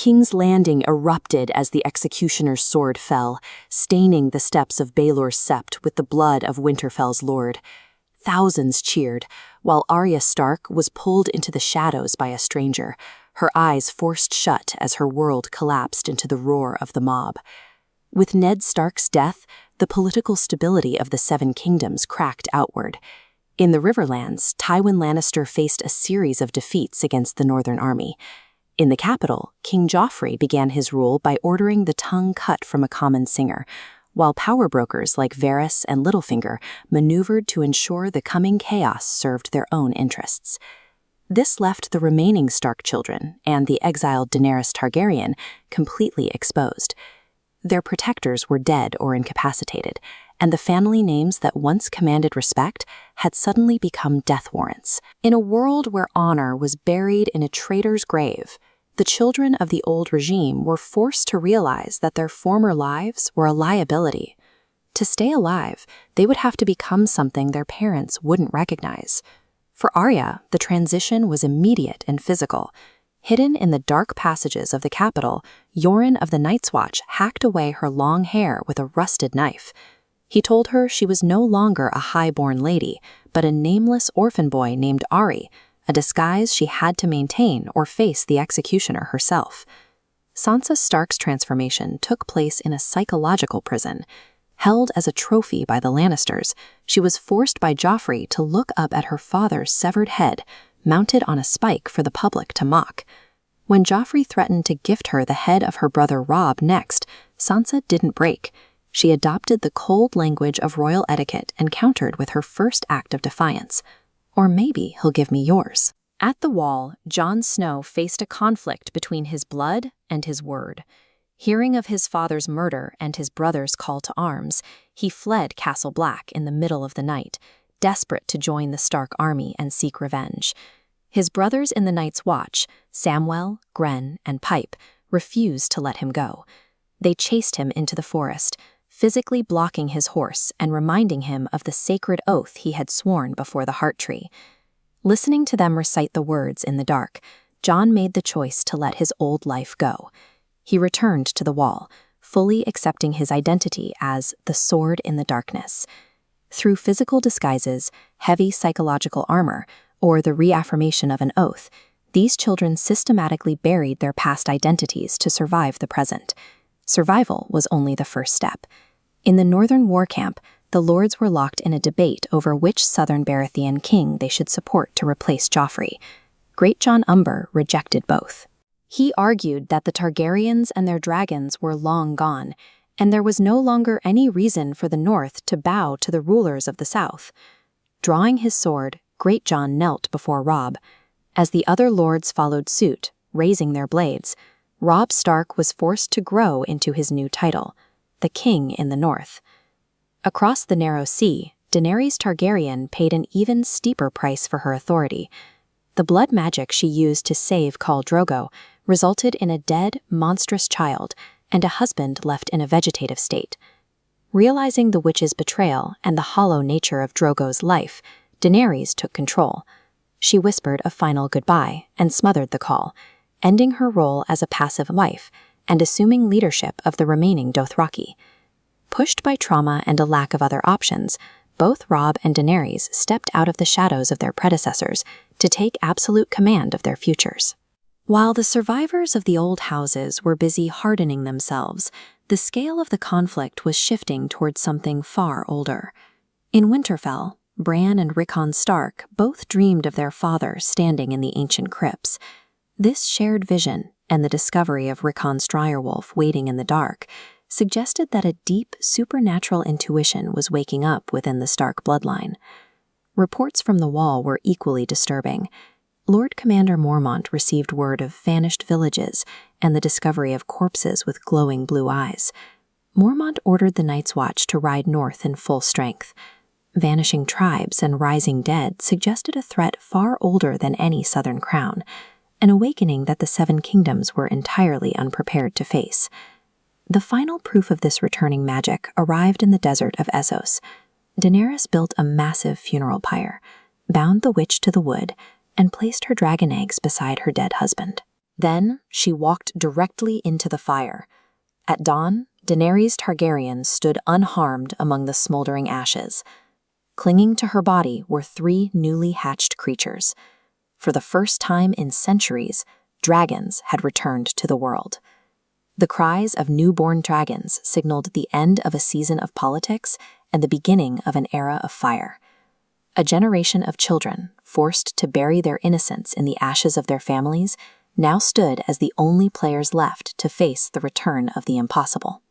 King's Landing erupted as the executioner's sword fell, staining the steps of Baelor's Sept with the blood of Winterfell's lord. Thousands cheered, while Arya Stark was pulled into the shadows by a stranger, her eyes forced shut as her world collapsed into the roar of the mob. With Ned Stark's death, the political stability of the Seven Kingdoms cracked outward. In the Riverlands, Tywin Lannister faced a series of defeats against the Northern Army. In the capital, King Joffrey began his rule by ordering the tongue cut from a common singer, while power brokers like Varys and Littlefinger maneuvered to ensure the coming chaos served their own interests. This left the remaining Stark children and the exiled Daenerys Targaryen completely exposed. Their protectors were dead or incapacitated, and the family names that once commanded respect had suddenly become death warrants. In a world where honor was buried in a traitor's grave, the children of the old regime were forced to realize that their former lives were a liability. To stay alive, they would have to become something their parents wouldn't recognize. For Arya, the transition was immediate and physical. Hidden in the dark passages of the capital, Yoren of the Night's Watch hacked away her long hair with a rusted knife. He told her she was no longer a high-born lady, but a nameless orphan boy named Ari, a disguise she had to maintain or face the executioner herself. Sansa Stark's transformation took place in a psychological prison. Held as a trophy by the Lannisters, she was forced by Joffrey to look up at her father's severed head, mounted on a spike for the public to mock. When Joffrey threatened to gift her the head of her brother Robb next, Sansa didn't break. She adopted the cold language of royal etiquette and countered with her first act of defiance. Or maybe he'll give me yours. At the Wall, Jon Snow faced a conflict between his blood and his word. Hearing of his father's murder and his brother's call to arms, he fled Castle Black in the middle of the night, desperate to join the Stark army and seek revenge. His brothers in the Night's Watch, Samwell, Grenn, and Pype, refused to let him go. They chased him into the forest, physically blocking his horse and reminding him of the sacred oath he had sworn before the Heart Tree. Listening to them recite the words in the dark, Jon made the choice to let his old life go. He returned to the Wall, fully accepting his identity as the Sword in the Darkness. Through physical disguises, heavy psychological armor, or the reaffirmation of an oath, these children systematically buried their past identities to survive the present. Survival was only the first step. In the Northern War Camp, the lords were locked in a debate over which Southern Baratheon king they should support to replace Joffrey. Great Jon Umber rejected both. He argued that the Targaryens and their dragons were long gone, and there was no longer any reason for the North to bow to the rulers of the South. Drawing his sword, Great Jon knelt before Robb. As the other lords followed suit, raising their blades, Robb Stark was forced to grow into his new title, the King in the North. Across the narrow sea, Daenerys Targaryen paid an even steeper price for her authority. The blood magic she used to save Khal Drogo resulted in a dead, monstrous child and a husband left in a vegetative state. Realizing the witch's betrayal and the hollow nature of Drogo's life, Daenerys took control. She whispered a final goodbye and smothered the call, ending her role as a passive wife and assuming leadership of the remaining Dothraki. Pushed by trauma and a lack of other options, both Robb and Daenerys stepped out of the shadows of their predecessors to take absolute command of their futures. While the survivors of the old houses were busy hardening themselves, the scale of the conflict was shifting towards something far older. In Winterfell, Bran and Rickon Stark both dreamed of their father standing in the ancient crypts. This shared vision, and the discovery of Rickon's direwolf waiting in the dark, suggested that a deep, supernatural intuition was waking up within the Stark bloodline. Reports from the Wall were equally disturbing. Lord Commander Mormont received word of vanished villages and the discovery of corpses with glowing blue eyes. Mormont ordered the Night's Watch to ride north in full strength. Vanishing tribes and rising dead suggested a threat far older than any southern crown, an awakening that the Seven Kingdoms were entirely unprepared to face. The final proof of this returning magic arrived in the desert of Essos. Daenerys built a massive funeral pyre, bound the witch to the wood, and placed her dragon eggs beside her dead husband. Then she walked directly into the fire. At dawn, Daenerys Targaryen stood unharmed among the smoldering ashes. Clinging to her body were 3 newly hatched creatures. For the first time in centuries, dragons had returned to the world. The cries of newborn dragons signaled the end of a season of politics and the beginning of an era of fire. A generation of children, forced to bury their innocence in the ashes of their families, now stood as the only players left to face the return of the impossible.